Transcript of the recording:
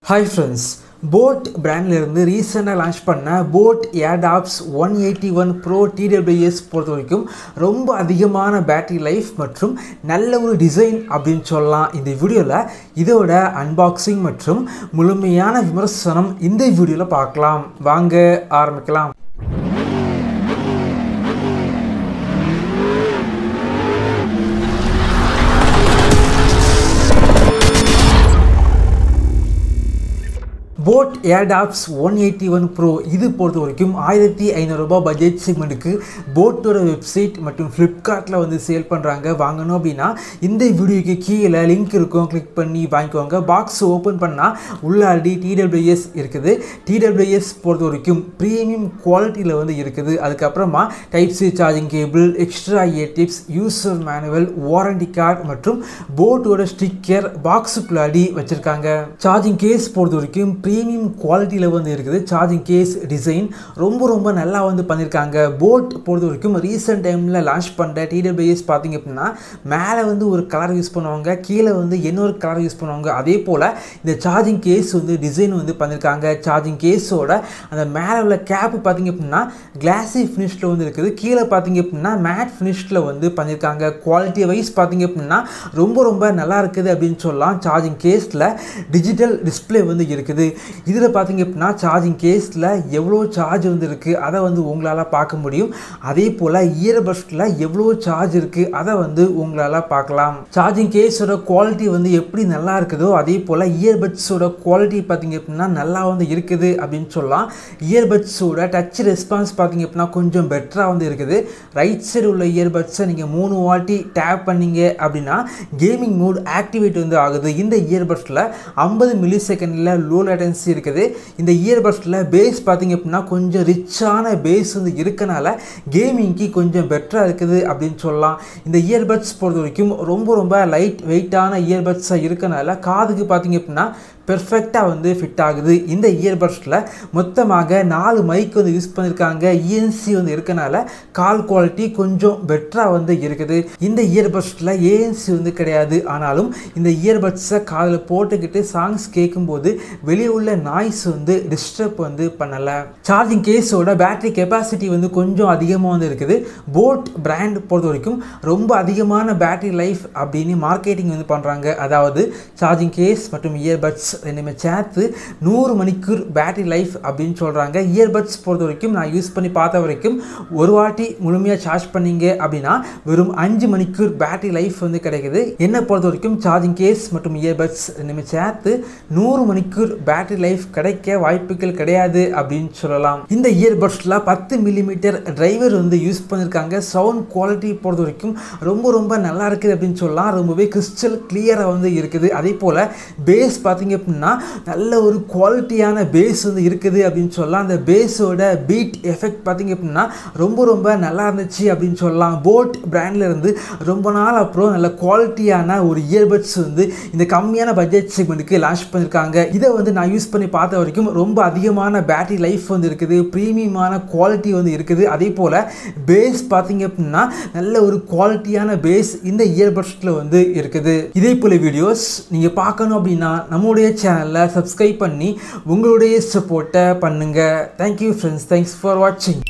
Hi friends, boAt brand recently launched boAt Airdopes 181 Pro TWS பொறுத்தவரைக்கும் ரொம்ப அதிகமான battery life மற்றும் நல்ல ஒரு டிசைன் அப்படினு சொல்லலாம். இந்த வீடியோல இதோட அன்பாக்சிங் மற்றும் முழுமையான விமர்சனம் இந்த வீடியோல பார்க்கலாம். வாங்க ஆரம்பிக்கலாம். boAt Airdopes 181 Pro இது பொறுத்தவரைக்கும் 1500 ரூபாய் பட்ஜெட் செக்மெண்ட்டுக்கு boAt-ஓட வெப்சைட் மற்றும் Flipkartல சேல் பண்றாங்க. வாங்கணும் அப்படினா இந்த வீடியோக்கு கீழே லிங்க் இருக்கும், கிளிக் பண்ணி வாங்கிக்கோங்க. பாக்ஸ் ஓபன் பண்ணா உள்ள ஆல்ரெடி TWS இருக்குது. TWS பொறுத்தவரைக்கும் பிரீமியம் குவாலிட்டில இருக்குது. அதுக்கு அப்புறமா type C charging cable, extra Airdopes, user manual, warranty card மற்றும் boAt-ஓட ஸ்டிக்கர் பாக்ஸுக்குள்ளாடி வச்சிருக்காங்க. சார்ஜிங் கேஸ் பொறுத்தவரைக்கும் பிரீமியம் குவாலிட்டில இருக்குது. சார்ஜிங் கேஸ் டிசைன் ரொம்ப நல்லா பண்ணிருக்காங்க. boAt பொறுத்தவரைக்கும் ரீசன்ட் டைம்ல லான்ச் பண்ண TWS பாத்தீங்க அப்படினா மேலே ஒரு கலர் யூஸ் பண்ணுவாங்க, கீழே இன்னொரு கலர் யூஸ் பண்ணுவாங்க. அதே போல இந்த சார்ஜிங் கேஸ் டிசைன் பண்ணிருக்காங்க. சார்ஜிங் கேஸோட அந்த மேலே உள்ள கேப் பாத்தீங்க அப்படினா கிளாசி ஃபினிஷ்ல இருக்குது. கீழே பாத்தீங்க அப்படினா மேட் ஃபினிஷ்ல பண்ணிருக்காங்க. குவாலிட்டி வைஸ் பாத்தீங்க அப்படினா ரொம்ப நல்லா இருக்குது அப்படின்னு சொல்லலாம். சார்ஜிங் கேஸ்ல டிஜிட்டல் டிஸ்ப்ளே இருக்குது. இதில் பார்த்தீங்க அப்படின்னா சார்ஜிங் கேஸில் எவ்வளோ சார்ஜ் இருக்குது அதை உங்களால் பார்க்க முடியும். அதே போல் இயர்பட்ஸில் எவ்வளோ சார்ஜ் இருக்குது அதை உங்களால் பார்க்கலாம். சார்ஜிங் கேஸோட குவாலிட்டி எப்படி நல்லா இருக்குதோ அதே போல் இயர்பட்ஸோட குவாலிட்டி பார்த்தீங்க அப்படின்னா நல்லா இருக்குது அப்படின்னு சொல்லலாம். இயர்பட்ஸோட டச் ரெஸ்பான்ஸ் பார்த்தீங்க அப்படின்னா கொஞ்சம் பெட்டராக இருக்குது. ரைட் சைடு உள்ள இயர்பட்ஸை நீங்கள் 3 வாட்டி டேப் பண்ணீங்க அப்படின்னா கேமிங் மோட் ஆக்டிவேட் ஆகுது. இந்த இயர்பட்ஸில் 50 மில்லி செகண்டில் லோ லேட்டன்சி இருக்குது. இந்த இயர்பட்ஸில் பேஸ் பார்த்தீங்க அப்படின்னா கொஞ்சம் ரிச்சான பேஸ் இருக்கனால கேமிங்க்கு கொஞ்சம் பெட்டராக இருக்குது அப்படின்னு சொல்லலாம். இந்த இயர்பட்ஸ் பொறுத்த வரைக்கும் ரொம்ப லைட் வெயிட்டான இயர்பட்ஸாக இருக்கனால காதுக்கு பார்த்தீங்க அப்படின்னா பெர்ஃபெக்டாக ஃபிட் ஆகுது. இந்த இயர்பட்ஸில் மொத்தமாக 4 மைக் யூஸ் பண்ணியிருக்காங்க. இஎன்சி இருக்கனால கால் குவாலிட்டி கொஞ்சம் பெட்டராக இருக்குது. இந்த இயர்பட்ஸில் ஏஎன்சி கிடையாது. ஆனாலும் இந்த இயர்பட்ஸை காதில் போட்டுக்கிட்டு சாங்ஸ் கேட்கும்போது வெளியே உள்ள நாய்ஸ் டிஸ்டர்ப் பண்ணலை. சார்ஜிங் கேஸோட பேட்டரி கெப்பாசிட்டி கொஞ்சம் அதிகமாக இருக்குது. boAt பிராண்ட் பொறுத்த வரைக்கும் ரொம்ப அதிகமான பேட்டரி லைஃப் அப்படின்னு மார்க்கெட்டிங் பண்ணுறாங்க. அதாவது சார்ஜிங் கேஸ் மற்றும் இயர்பட்ஸ் ரெண்டுமே சேர்த்து 100 மணிக்கூர் பேட்டரி லைஃப் அப்படின்னு சொல்கிறாங்க. இயர்பட்ஸ் பொறுத்த வரைக்கும் நான் யூஸ் பண்ணி பார்த்த வரைக்கும் ஒரு வாட்டி முழுமையாக சார்ஜ் பண்ணீங்க அப்படின்னா வெறும் 5 மணிக்கூர் பேட்டரி லைஃப் கிடைக்குது. என்னை பொறுத்த வரைக்கும் சார்ஜிங் கேஸ் மற்றும் இயர்பட்ஸ் ரெண்டுமே சேர்த்து 100 மணிக்கூர் பேட்டரி லைஃப் கிடைக்க வாய்ப்புகள் கிடையாது அப்படின்னு சொல்லலாம். இந்த இயர்பட்ஸில் 10 மில்லிமீட்டர் டிரைவர் யூஸ் பண்ணியிருக்காங்க. சவுண்ட் குவாலிட்டி பொறுத்த வரைக்கும் ரொம்ப நல்லா இருக்குது அப்படின்னு சொல்லலாம். ரொம்பவே கிறிஸ்டல் கிளியராக இருக்குது. அதே போல் பேஸ் பார்த்தீங்க அப்படின்னா நல்ல ஒரு குவாலிட்டியான பேஸ் இருக்குது அப்படின்னு சொல்லலாம். அந்த பேஸோட பீட் எஃபெக்ட் பார்த்தீங்க அப்படின்னா ரொம்ப நல்லா இருந்துச்சு அப்படின்னு சொல்லலாம். boAt பிராண்ட்ல இருந்து ரொம்ப நாள் அப்புறம் நல்ல குவாலிட்டியான ஒரு இயர்பட்ஸ் இந்த கம்மியான பட்ஜெட் செக்மெண்ட்டுக்கு லான்ச் பண்ணியிருக்காங்க. இதை நான் யூஸ் பண்ணி பார்த்த வரைக்கும் ரொம்ப அதிகமான பேட்டரி லைஃப் இருக்குது. ப்ரீமியமான குவாலிட்டி இருக்குது. அதே போல் பேஸ் பார்த்தீங்க அப்படின்னா நல்ல ஒரு குவாலிட்டியான பேஸ் இந்த இயர்பட்ஸில் இருக்குது. இதே போல் வீடியோஸ் நீங்கள் பார்க்கணும் அப்படின்னா நம்முடைய சேனலில் சப்ஸ்கிரைப் பண்ணி உங்களுடைய சப்போர்ட்டை பண்ணுங்க. தேங்க்யூ ஃப்ரெண்ட்ஸ், தேங்க்ஸ் ஃபார் வாட்சிங்.